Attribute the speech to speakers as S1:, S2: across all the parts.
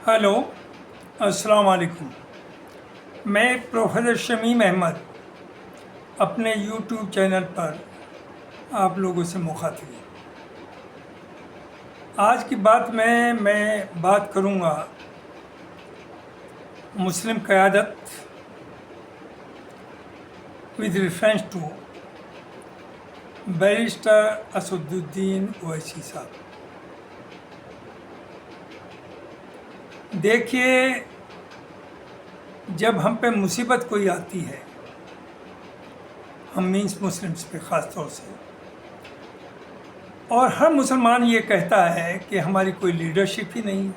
S1: Hello, अस्सलाम वालेकुम। मैं प्रोफेसर शमीम अहमद अपने यूट्यूब चैनल पर आप लोगों से मुखातिब हूँ। आज की बात में मैं बात करूँगा मुस्लिम क़यादत with reference to barrister Asaduddin Owaisi साहब। देखिए, जब हम पे मुसीबत कोई आती है, हम मीन्स मुस्लिम्स पे ख़ास तौर से, और हर मुसलमान ये कहता है कि हमारी कोई लीडरशिप ही नहीं है,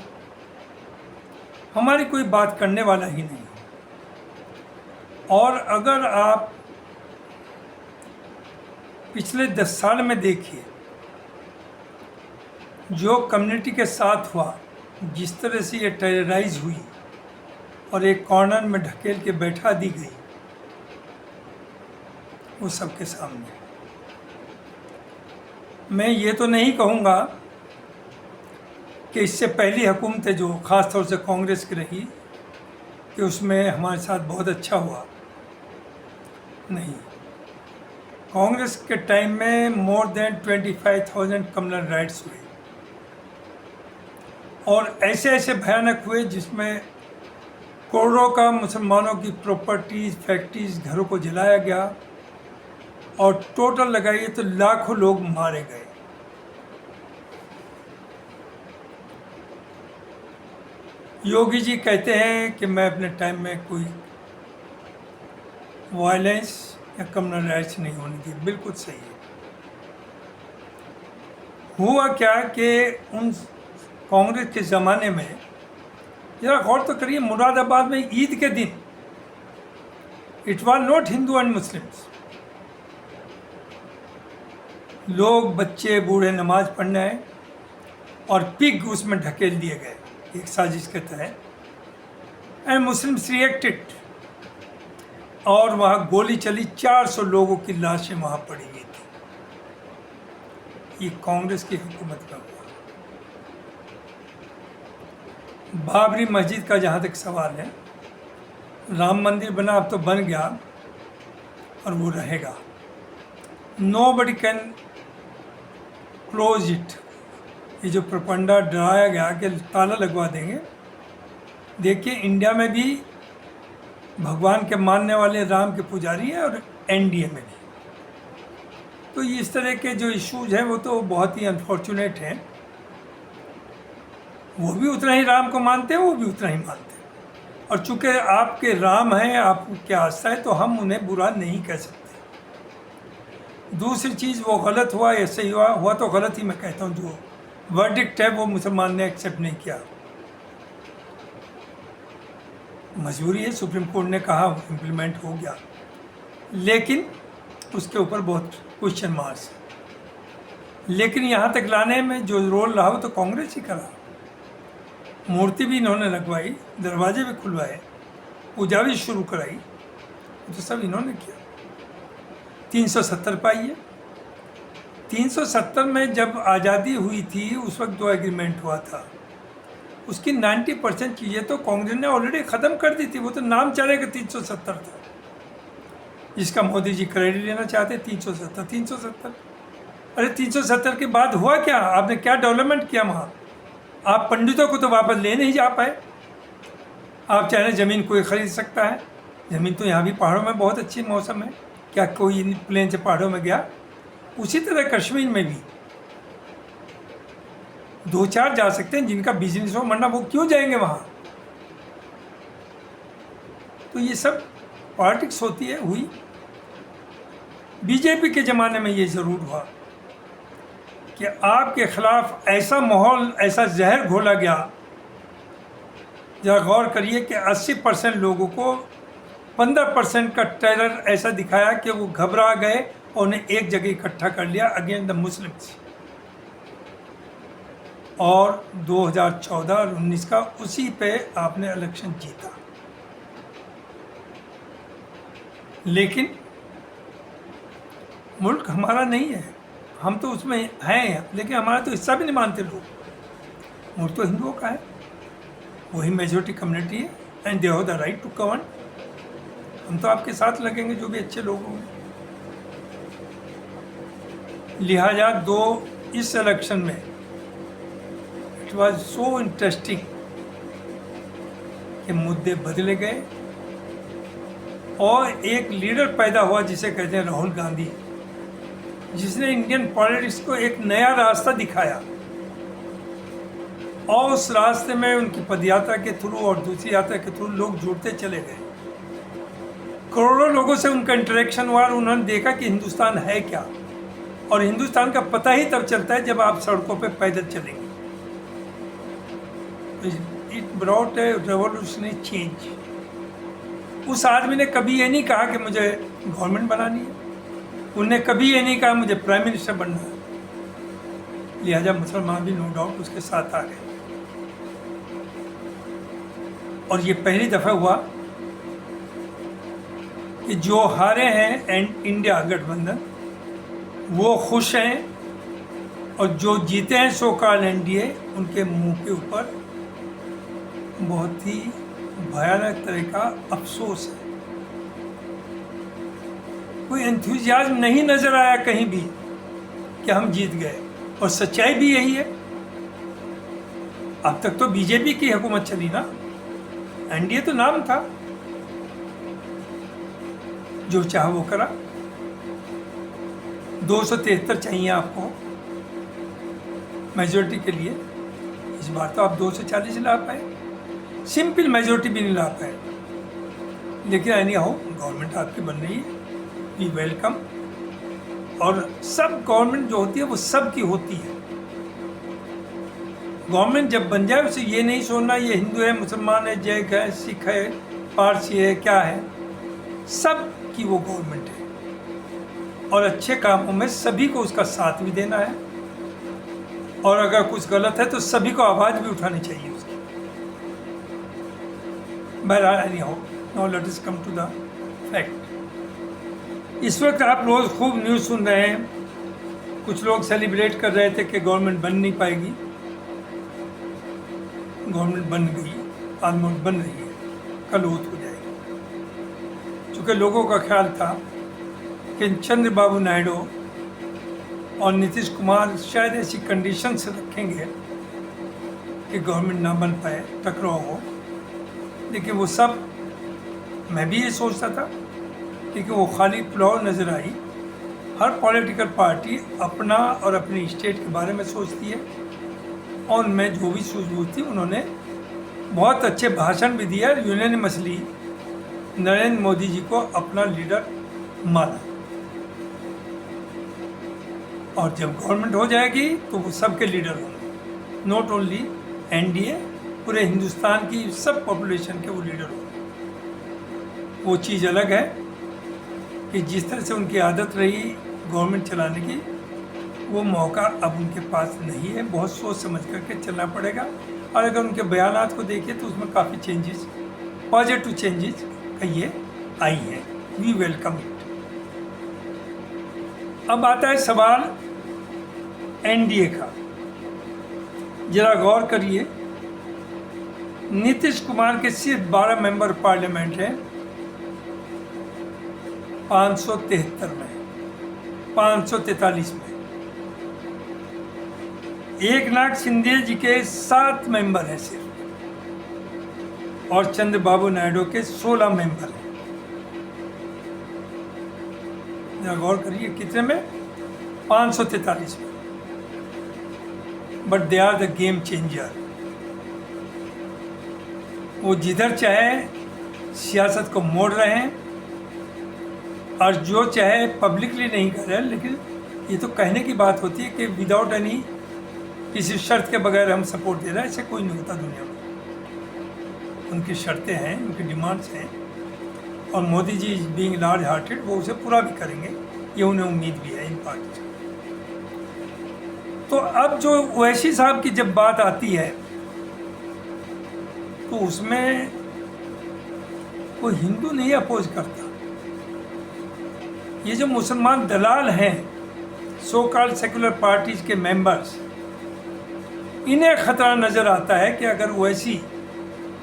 S1: हमारी कोई बात करने वाला ही नहीं है। और अगर आप पिछले 10 साल में देखिए, जो कम्युनिटी के साथ हुआ, जिस तरह से ये टेरराइज हुई और एक कॉर्नर में ढकेल के बैठा दी गई, वो सबके सामने। मैं ये तो नहीं कहूँगा कि इससे पहली हुकूमतें जो ख़ास तौर से कांग्रेस की रही कि उसमें हमारे साथ बहुत अच्छा हुआ, नहीं। कांग्रेस के टाइम में मोर देन 25,000 कम्युनल राइट्स हुए और ऐसे ऐसे भयानक हुए जिसमें करोड़ों का मुसलमानों की प्रॉपर्टीज़, फैक्ट्रीज, घरों को जलाया गया और टोटल लगाइए तो लाखों लोग मारे गए। योगी जी कहते हैं कि मैं अपने टाइम में कोई वायलेंस या कम्युनल राइट्स नहीं होने दी। बिल्कुल सही है। हुआ क्या कि उन कांग्रेस के ज़माने में, जरा गौर तो करिए, मुरादाबाद में ईद के दिन it was not Hindu and Muslims, लोग, बच्चे, बूढ़े नमाज पढ़ने आए और पिग उसमें ढकेल दिए गए एक साजिश के तहत, एंड मुस्लिम्स रिएक्टेड और वहाँ गोली चली। 400 लोगों की लाशें वहाँ पड़ी हुई थी। ये कांग्रेस की हुकूमत का हुआ। बाबरी मस्जिद का जहाँ तक सवाल है, राम मंदिर बना, अब तो बन गया और वो रहेगा। Nobody can close it. ये जो प्रोपेगेंडा डराया गया कि ताला लगवा देंगे, देखिए इंडिया में भी भगवान के मानने वाले राम के पुजारी हैं और एनडीए में भी। तो इस तरह के जो इश्यूज हैं वो तो बहुत ही अनफॉर्चुनेट हैं। वो भी उतना ही राम को मानते हैं, वो भी उतना ही मानते हैं। और चूँकि आपके राम हैं, आपकी आस्था है, तो हम उन्हें बुरा नहीं कह सकते। दूसरी चीज़, वो गलत हुआ या सही हुआ तो गलत ही मैं कहता हूँ। जो वर्डिक्ट है वो मुसलमान ने एक्सेप्ट नहीं किया, मजबूरी है, सुप्रीम कोर्ट ने कहा, इम्प्लीमेंट हो गया, लेकिन उसके ऊपर बहुत क्वेश्चन मार्क्स है। लेकिन यहाँ तक लाने में जो रोल रहा वो तो कांग्रेस ही करा। मूर्ति भी इन्होंने लगवाई, दरवाजे भी खुलवाए, पूजा भी शुरू कराई, तो सब इन्होंने किया। 370 पाई है। 370 में जब आज़ादी हुई थी, उस वक्त जो एग्रीमेंट हुआ था, उसकी 90% चीज़ें तो कांग्रेस ने ऑलरेडी ख़त्म कर दी थी। वो तो नाम चलेगा 370 था, जिसका मोदी जी क्रेडिट लेना चाहते। 370। अरे 370 के बाद हुआ क्या? आपने क्या डेवलपमेंट किया वहाँ? आप पंडितों को तो वापस ले नहीं जा पाए। आप चाहे ज़मीन कोई ख़रीद सकता है, ज़मीन तो यहाँ भी पहाड़ों में बहुत अच्छी मौसम है। क्या कोई इन प्लेन से पहाड़ों में गया? उसी तरह कश्मीर में भी 2-4 जा सकते हैं जिनका बिजनेस हो, वरना वो क्यों जाएंगे वहाँ? तो ये सब पॉलिटिक्स होती है, हुई। बीजेपी के ज़माने में ये ज़रूर हुआ कि आपके ख़िलाफ़ ऐसा माहौल, ऐसा जहर घोला गया। जरा गौर करिए कि 80% लोगों को 15% का टेरर ऐसा दिखाया कि वो घबरा गए और उन्हें एक जगह इकट्ठा कर लिया अगेंस्ट द मुस्लिम्स। और 2014 और 19 का उसी पे आपने इलेक्शन जीता। लेकिन मुल्क हमारा नहीं है, हम तो उसमें हैं, लेकिन हमारा तो हिस्सा भी नहीं मानते लोग। मुल्क तो हिंदुओं का है, वही मेजोरिटी कम्युनिटी है and they have the right to govern. हम तो आपके साथ लगेंगे जो भी अच्छे लोग होंगे। लिहाजा इस इलेक्शन में इट वाज सो इंटरेस्टिंग कि मुद्दे बदले गए और एक लीडर पैदा हुआ जिसे कहते हैं राहुल गांधी, जिसने इंडियन पॉलिटिक्स को एक नया रास्ता दिखाया और उस रास्ते में उनकी पदयात्रा के थ्रू और दूसरी यात्रा के थ्रू लोग जुड़ते चले गए। करोड़ों लोगों से उनका इंटरेक्शन हुआ और उन्होंने देखा कि हिंदुस्तान है क्या, और हिंदुस्तान का पता ही तब चलता है जब आप सड़कों पे पैदल चलेंगे। It brought a revolutionary change. उस आदमी ने कभी ये नहीं कहा कि मुझे गवर्नमेंट बनानी है, उन्होंने कभी ये नहीं कहा मुझे प्राइम मिनिस्टर बनना है। लिहाजा मुसलमान भी नो डाउट उसके साथ आ गए और ये पहली दफ़ा हुआ कि जो हारे हैं एंड इंडिया गठबंधन वो खुश हैं और जो जीते हैं सो कॉल्ड एनडीए उनके मुंह के ऊपर बहुत ही भयानक तरह का अफसोस है। कोई एंथुजियाज्म नहीं नजर आया कहीं भी कि हम जीत गए, और सच्चाई भी यही है। अब तक तो बीजेपी की हुकूमत चली ना, एनडीए तो नाम था, जो चाहा वो करा। 273 चाहिए आपको मेजोरिटी के लिए, इस बार तो आप 240 ला पाए, सिंपल मेजोरिटी भी नहीं ला पाए, लेकिन एनी हाउ गवर्नमेंट आपकी बन रही है, वी वेलकम। और सब गवर्नमेंट जो होती है वो सब की होती है। गवर्नमेंट जब बन जाए उसे ये नहीं सोचना ये हिंदू है, मुसलमान है, जैक है, सिख है, पारसी है, क्या है, सब की वो गवर्नमेंट है और अच्छे कामों में सभी को उसका साथ भी देना है, और अगर कुछ गलत है तो सभी को आवाज़ भी उठानी चाहिए उसकी। बहरहाल now let us come to the fact. इस वक्त आप लोग खूब न्यूज़ सुन रहे हैं, कुछ लोग सेलिब्रेट कर रहे थे कि गवर्नमेंट बन नहीं पाएगी। गवर्नमेंट बन गई, ऑलमोस्ट बन रही है, कल ओथ हो जाएगी। चूँकि लोगों का ख्याल था कि चंद्रबाबू नायडू और नीतीश कुमार शायद ऐसी कंडीशंस रखेंगे कि गवर्नमेंट ना बन पाए, टकराव हो, लेकिन वो सब मैं भी ये सोचता था, लेकिन वो खाली पुलाव नज़र आई। हर पॉलिटिकल पार्टी अपना और अपनी स्टेट के बारे में सोचती है, और मैं जो भी सूझबूझ थी उन्होंने बहुत अच्छे भाषण भी दिया, यूनानिमसली नरेंद्र मोदी जी को अपना लीडर माना। और जब गवर्नमेंट हो जाएगी तो वो सबके लीडर होंगे, नॉट ओनली एनडीए, पूरे हिंदुस्तान की सब पॉपुलेशन के वो लीडर होंगे। वो चीज़ अलग है कि जिस तरह से उनकी आदत रही गवर्नमेंट चलाने की, वो मौका अब उनके पास नहीं है, बहुत सोच समझ करके चलना पड़ेगा। और अगर उनके बयानात को देखिए तो उसमें काफ़ी चेंजेस, पॉजिटिव चेंजेस कहिए आई हैं, वी वेलकम इट। अब आता है सवाल एनडीए का। जरा गौर करिए, नीतीश कुमार के सिर्फ 12 मेंबर पार्लियामेंट हैं 573 में, 543 में। एकनाथ शिंदे जी के 7 मेंबर हैं सिर्फ, और चंद्रबाबू नायडू के 16 मेंबर हैं। जरा गौर करिए कितने में, 543 में। But they are the game changer. वो जिधर चाहे सियासत को मोड़ रहे हैं, और जो चाहे पब्लिकली नहीं कर रहे हैं, लेकिन ये तो कहने की बात होती है कि विदाउट एनी, किसी शर्त के बगैर हम सपोर्ट दे रहे हैं, ऐसे कोई नहीं होता दुनिया में। उनकी शर्तें हैं, उनकी डिमांड्स हैं, और Modi ji being large hearted वो उसे पूरा भी करेंगे, ये उन्हें उम्मीद भी है इन पार्टी से। तो अब जो ओवैसी साहब की जब बात आती है तो उसमें कोई हिंदू नहीं अपोज करता। ये जो मुसलमान दलाल हैं, सो कॉल्ड सेकुलर पार्टीज के मेंबर्स, इन्हें खतरा नज़र आता है कि अगर ओवैसी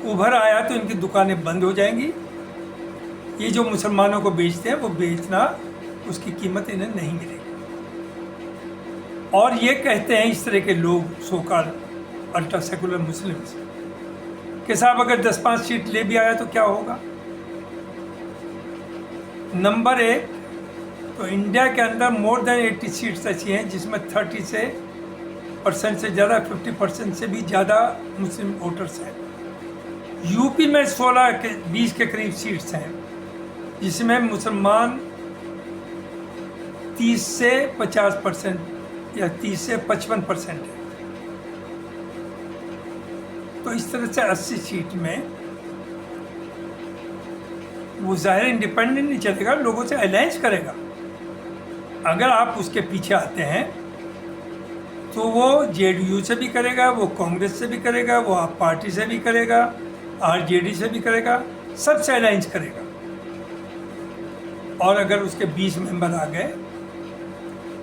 S1: उभर आया तो इनकी दुकानें बंद हो जाएंगी। ये जो मुसलमानों को बेचते हैं वो बेचना, उसकी कीमत इन्हें नहीं मिलेगी। और ये कहते हैं इस तरह के लोग, सोकाल अल्ट्रा सेकुलर मुस्लिम्स, कि साहब अगर 10-5 सीट ले भी आया तो क्या होगा। नंबर 1, तो इंडिया के अंदर मोर देन 80 सीट्स ऐसी हैं जिसमें 30% से ज़्यादा, 50% से भी ज़्यादा मुस्लिम वोटर्स हैं। यूपी में 20 के करीब सीट्स हैं जिसमें मुसलमान 30 से 50% या 30 से 55% है। तो इस तरह से 80 सीट में वो ज़ाहिर इंडिपेंडेंट नहीं चलेगा, लोगों से अलायंस करेगा। अगर आप उसके पीछे आते हैं तो वो जेडीयू से भी करेगा, वो कांग्रेस से भी करेगा, वो आप पार्टी से भी करेगा, आरजेडी से भी करेगा, सबसे अलायंस करेगा। और अगर उसके 20 मेंबर आ गए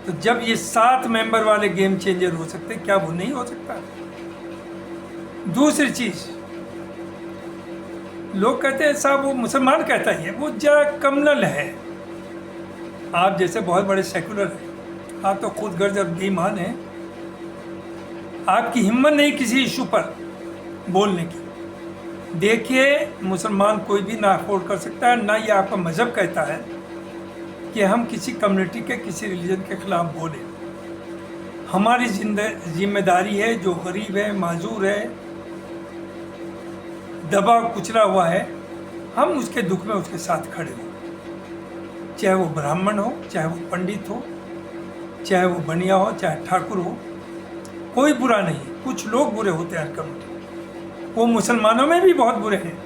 S1: तो जब ये 7 मेंबर वाले गेम चेंजर हो सकते, क्या वो नहीं हो सकता। दूसरी चीज़, लोग कहते हैं साहब वो मुसलमान कहता ही है, वो जरा कम्युनल है। आप जैसे बहुत बड़े सेकुलर हैं, आप तो खुद गर्ज और बेईमान हैं, आपकी हिम्मत नहीं किसी इशू पर बोलने की। देखिए, मुसलमान कोई भी ना अफोर्ड कर सकता है, ना ये आपका मज़हब कहता है कि हम किसी कम्युनिटी के, किसी रिलीजन के ख़िलाफ़ बोलें। हमारी जिम्मेदारी है, जो गरीब है, माजूर है, दबा कुचला हुआ है, हम उसके दुख में उसके साथ खड़े हों। चाहे वो ब्राह्मण हो, चाहे वो पंडित हो, चाहे वो बनिया हो, चाहे ठाकुर हो, कोई बुरा नहीं। कुछ लोग बुरे होते हैं कम्युनिटी, वो मुसलमानों में भी बहुत बुरे हैं।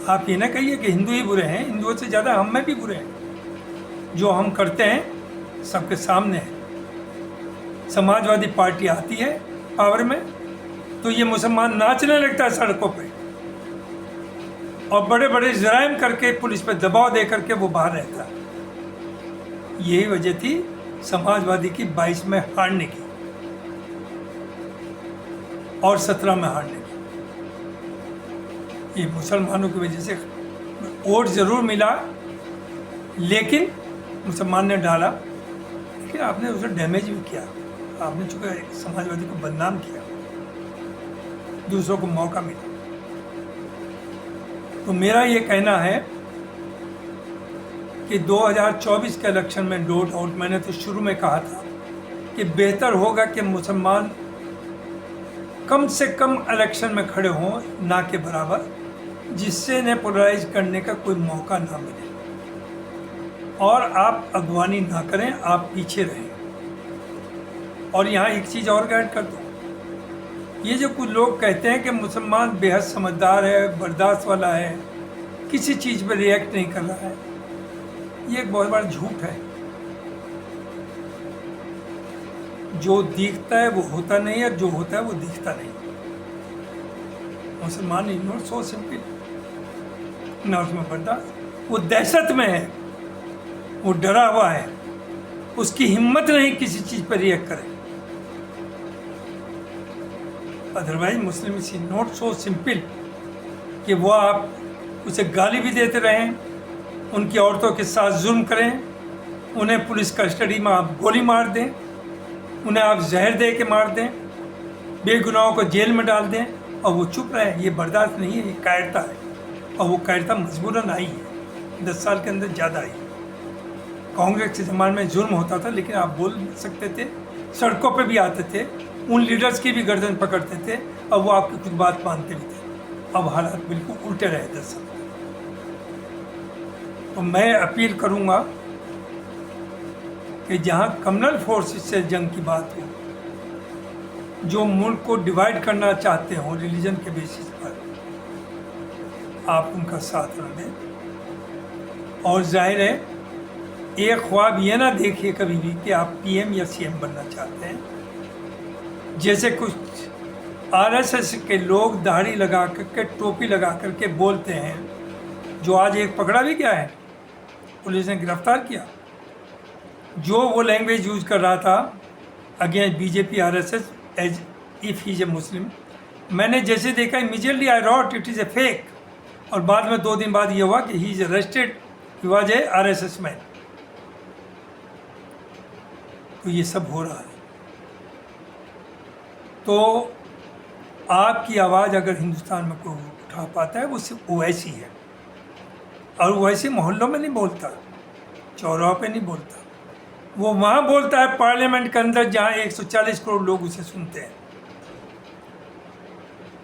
S1: आप ये ना कहिए कि हिंदू ही बुरे हैं, हिंदुओं से ज़्यादा हम में भी बुरे हैं। जो हम करते हैं सबके सामने है। समाजवादी पार्टी आती है पावर में तो ये मुसलमान नाचने लगता है सड़कों पे, और बड़े बड़े जराइम करके पुलिस पे दबाव दे करके वो बाहर रहता है। यही वजह थी समाजवादी की 22 में हारने की और 17 में हारने की। ये मुसलमानों की वजह से वोट ज़रूर मिला, लेकिन मुसलमान ने डाला, लेकिन आपने उसे डैमेज भी किया। आपने चूँकि समाजवादी को बदनाम किया, दूसरों को मौका मिला। तो मेरा ये कहना है कि 2024 के इलेक्शन में नो डाउट, मैंने तो शुरू में कहा था कि बेहतर होगा कि मुसलमान कम से कम इलेक्शन में खड़े हों, ना के बराबर, जिससे इन्हें पोलराइज करने का कोई मौका ना मिले। और आप अगवानी ना करें, आप पीछे रहें। और यहाँ एक चीज़ और ऐड कर दूँ, ये जो कुछ लोग कहते हैं कि मुसलमान बेहद समझदार है, बर्दाश्त वाला है, किसी चीज़ पर रिएक्ट नहीं कर रहा है, ये एक बहुत बड़ा झूठ है। जो दिखता है वो होता नहीं है, जो होता है वो दिखता नहीं। मुसलमान इज नॉट सो सिंपल, ना उसमें बर्दाश्त, वो दहशत में है, वो डरा हुआ है, उसकी हिम्मत नहीं किसी चीज़ पर रिएक्ट करे। Otherwise Muslim is not so simple कि वो आप उसे गाली भी देते रहें, उनकी औरतों के साथ जुल्म करें, उन्हें पुलिस कस्टडी में आप गोली मार दें, उन्हें आप जहर दे के मार दें, बेगुनाहों को जेल में डाल दें और वो चुप रहे। ये बर्दाश्त नहीं है, ये कायरता है। और वो कायरता मजबूरन आई है, 10 साल के अंदर ज़्यादा आई। कांग्रेस के ज़माने में जुल्म होता था, लेकिन आप बोल सकते थे, सड़कों पे भी आते थे, उन लीडर्स की भी गर्दन पकड़ते थे और वो आपकी कुछ बात मानते भी थे। अब हालात बिल्कुल उल्टे रहे 10 साल। तो मैं अपील करूँगा कि जहाँ कम्युनल फोर्सेस से जंग की बात हो, जो मुल्क को डिवाइड करना चाहते हो रिलीजन के बेसिस पर, आप उनका साथ न दें। और जाहिर है, एक ख्वाब ये ना देखिए कभी भी कि आप पीएम या सीएम बनना चाहते हैं। जैसे कुछ आरएसएस के लोग दाढ़ी लगा करके, टोपी लगा करके बोलते हैं, जो आज एक पकड़ा भी गया है, पुलिस ने गिरफ्तार किया, जो वो लैंग्वेज यूज़ कर रहा था against BJP RSS as if he is a Muslim, मैंने जैसे देखा immediately I wrote it is a fake, और बाद में 2 दिन बाद ये हुआ कि he is arrested, he was a RSS man. तो ये सब हो रहा है। तो आपकी आवाज़ अगर हिंदुस्तान में कोई उठा पाता है वो सिर्फ ओवैसी है, और ओवैसी मोहल्लों में नहीं बोलता, चौराहों पे नहीं बोलता, वो वहाँ बोलता है पार्लियामेंट के अंदर जहाँ 140 करोड़ लोग उसे सुनते हैं।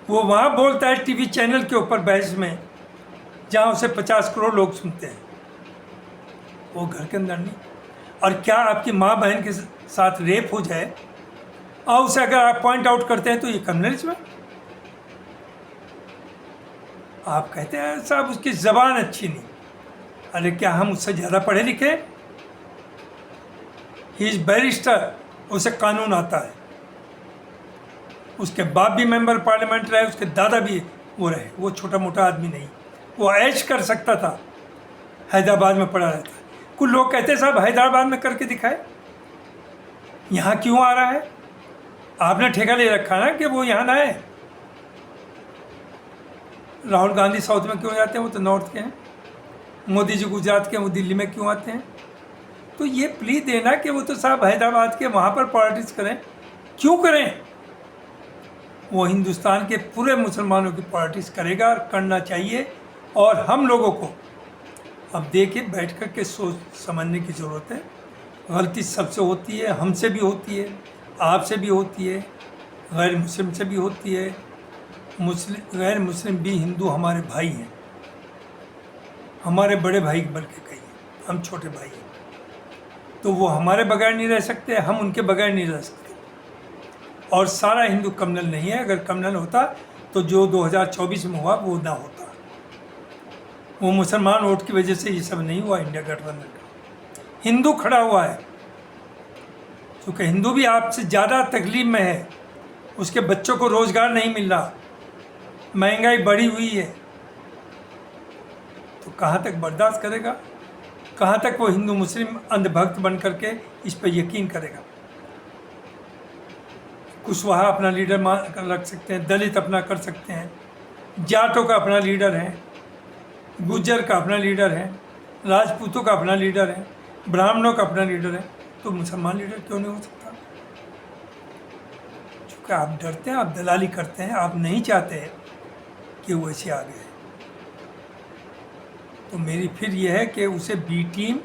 S1: वो वहाँ बोलता है टीवी चैनल के ऊपर बहस में जहाँ उसे 50 करोड़ लोग सुनते हैं, वो घर के अंदर नहीं। और क्या आपकी माँ बहन के साथ रेप हो जाए और उसे अगर आप पॉइंट आउट करते हैं तो ये कम्युनलिज्म है। आप कहते हैं साहब उसकी ज़बान अच्छी नहीं, अरे क्या हम उससे ज़्यादा पढ़े लिखे? ही इज़ बैरिस्टर, उसे कानून आता है। उसके बाप भी मेंबर पार्लियामेंट रहे, उसके दादा भी वो रहे, वो छोटा मोटा आदमी नहीं, वो ऐश कर सकता था। हैदराबाद में पढ़ा रहता है। कुछ लोग कहते हैं साहब हैदराबाद में करके दिखाए, यहाँ क्यों आ रहा है? आपने ठेका ले रखा ना कि वो यहाँ ना आए। राहुल गांधी साउथ में क्यों जाते हैं? वो तो नॉर्थ के हैं। मोदी जी गुजरात के, वो दिल्ली में क्यों आते हैं? तो ये प्ली देना कि वो तो साहब हैदराबाद के, वहाँ पर पॉलिटिक्स करें, क्यों करें? वो हिंदुस्तान के पूरे मुसलमानों की पॉलिटिक्स करेगा और करना चाहिए। और हम लोगों को अब देखिए बैठ कर के सोच समझने की ज़रूरत है। गलती सबसे होती है, हमसे भी होती है, आपसे भी होती है, गैर मुस्लिम से भी होती है। गैर मुस्लिम भी हिंदू हमारे भाई हैं, हमारे बड़े भाई बल्कि कहिए, हम छोटे भाई हैं। तो वो हमारे बगैर नहीं रह सकते, हम उनके बगैर नहीं रह सकते। और सारा हिंदू कम्युनल नहीं है। अगर कम्युनल होता तो जो 2024 में हुआ वो ना होता। वो मुसलमान वोट की वजह से ये सब नहीं हुआ। इंडिया गठबंधन का हिंदू खड़ा हुआ है, क्योंकि हिंदू भी आपसे ज़्यादा तकलीफ में है। उसके बच्चों को रोज़गार नहीं मिल रहा, महंगाई बढ़ी हुई है। तो कहाँ तक बर्दाश्त करेगा? कहाँ तक वो हिंदू मुस्लिम अंधभक्त बन करके इस पर यकीन करेगा? कुशवाहा अपना लीडर रख सकते हैं, दलित अपना कर सकते हैं, जाटों का अपना लीडर है, गुज्जर का अपना लीडर है, राजपूतों का अपना लीडर है, ब्राह्मणों का अपना लीडर है। तो मुसलमान लीडर क्यों नहीं हो सकता? क्योंकि आप डरते हैं, आप दलाली करते हैं, आप नहीं चाहते हैं कि वो ऐसे आ गए। तो मेरी फिर यह है कि उसे बी टीम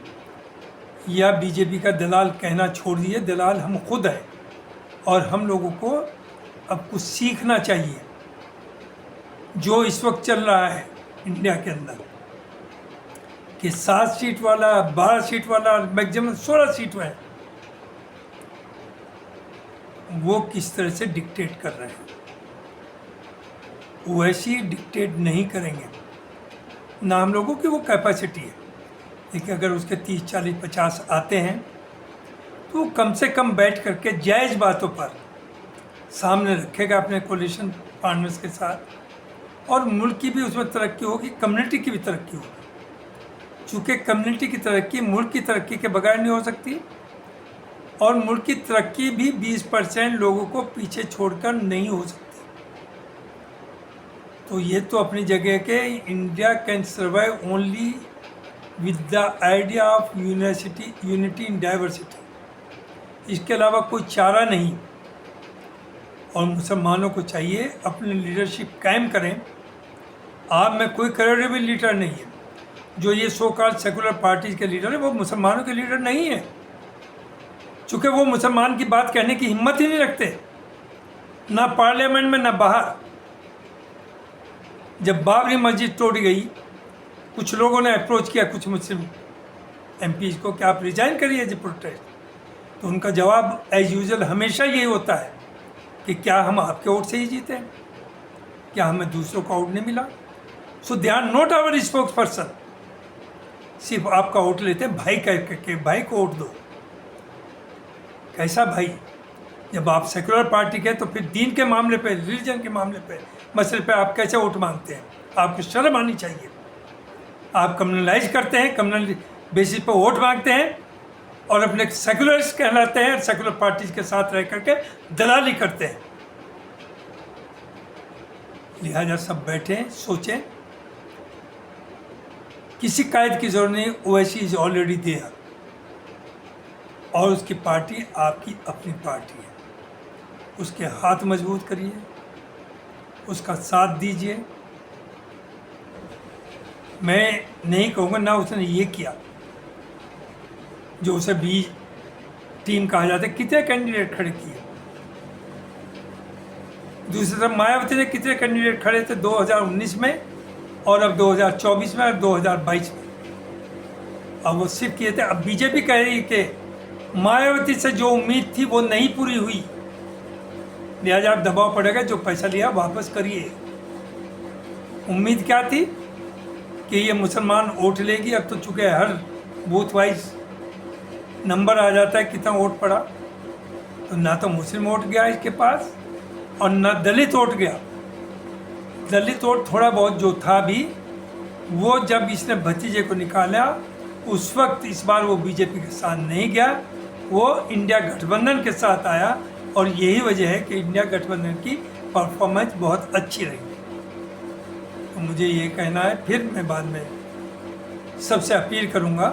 S1: या बीजेपी का दलाल कहना छोड़ दिए। दलाल हम खुद हैं, और हम लोगों को अब कुछ सीखना चाहिए। जो इस वक्त चल रहा है इंडिया के अंदर कि 7 सीट वाला, 12 सीट वाला, मैक्सिमम 16 सीट में, वो किस तरह से डिक्टेट कर रहे हैं। वैसी डिक्टेट नहीं करेंगे ना हम लोगों की वो कैपेसिटी है। देखिए अगर उसके 30, 40, 50 आते हैं तो कम से कम बैठ करके जायज़ बातों पर सामने रखेगा अपने कोलिशन पार्टनर्स के साथ, और मुल्क की भी उसमें तरक्की होगी, कम्युनिटी की भी तरक्की होगी। चूँकि कम्युनिटी की तरक्की मुल्क की तरक्की के बगैर नहीं हो सकती, और मुल्क की तरक्की भी 20% लोगों को पीछे छोड़कर नहीं हो सकती। तो ये तो अपनी जगह के India can survive only with the idea of unity in diversity. इसके अलावा कोई चारा नहीं। और मुसलमानों को चाहिए अपनी लीडरशिप कायम करें। आप में कोई क्रेडिबल लीडर नहीं है। जो ये सो कॉल्ड सेकुलर पार्टीज के लीडर है वो मुसलमानों के लीडर नहीं है, चूँकि वो मुसलमान की बात कहने की हिम्मत ही नहीं रखते, ना पार्लियामेंट में ना बाहर। जब बाबरी मस्जिद तोड़ी गई, कुछ लोगों ने अप्रोच किया कुछ मुस्लिम एमपीज को कि आप रिजाइन करिए जी प्रोटेस्ट। तो उनका जवाब एज यूजुअल हमेशा यही होता है कि क्या हम आपके वोट से ही जीते हैं, क्या हमें दूसरों का वोट नहीं मिला? So they are not our spokesperson. सिर्फ आपका वोट लेते हैं भाई कह के, भाई को वोट दो। कैसा भाई? जब आप सेकुलर पार्टी के तो फिर दीन के मामले पे, रिलीजन के मामले पे, मसले पे आप कैसे वोट मांगते हैं? आपको शर्म आनी चाहिए। आप कम्युनलाइज करते हैं, कम्युनल बेसिस पर वोट मांगते हैं, और अपने सेकुलरिस्ट कहलाते हैं, सेकुलर पार्टीज के साथ रह करके दलाली करते हैं। लिहाजा सब बैठें, सोचें। किसी कायद की जरूरत नहीं, ओवैसी इज ऑलरेडी देयर, और उसकी पार्टी आपकी अपनी पार्टी है। उसके हाथ मजबूत करिए, उसका साथ दीजिए। मैं नहीं कहूँगा ना उसने ये किया जो उसे बी टीम कहा जाता है, कितने कैंडिडेट खड़े किए। दूसरी तरफ मायावती ने कितने कैंडिडेट खड़े थे 2019 में, और अब 2024 में और 2022 में। अब वो सिर्फ किए थे। अब बीजेपी कह रही है कि मायावती से जो उम्मीद थी वो नहीं पूरी हुई, लिहाजा अब दबाव पड़ेगा, जो पैसा लिया वापस करिए। उम्मीद क्या थी कि ये मुसलमान वोट लेगी। अब तो चूंकि हर बूथ वाइज नंबर आ जाता है कितना वोट पड़ा, तो ना तो मुस्लिम वोट गया इसके पास और ना दलित वोट गया। दलित वोट थोड़ा बहुत जो था भी, वो जब इसने भतीजे को निकाला उस वक्त, इस बार वो बीजेपी के साथ नहीं गया, वो इंडिया गठबंधन के साथ आया। और यही वजह है कि इंडिया गठबंधन की परफॉर्मेंस बहुत अच्छी रही। तो मुझे ये कहना है, फिर मैं बाद में सबसे अपील करूँगा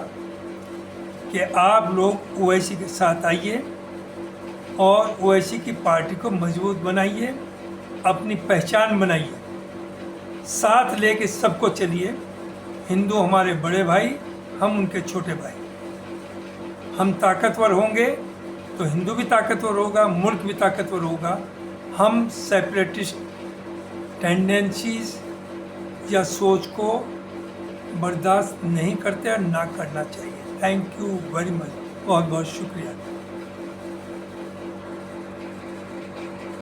S1: कि आप लोग ओवैसी के साथ आइए और ओवैसी की पार्टी को मजबूत बनाइए, अपनी पहचान बनाइए, साथ लेके सबको चलिए। हिंदू हमारे बड़े भाई, हम उनके छोटे भाई। हम ताकतवर होंगे तो हिंदू भी ताकतवर होगा, मुल्क भी ताकतवर होगा। हम सेपरेटिस्ट टेंडेंसीज या सोच को बर्दाश्त नहीं करते और ना करना चाहिए। थैंक यू वेरी मच, बहुत बहुत शुक्रिया।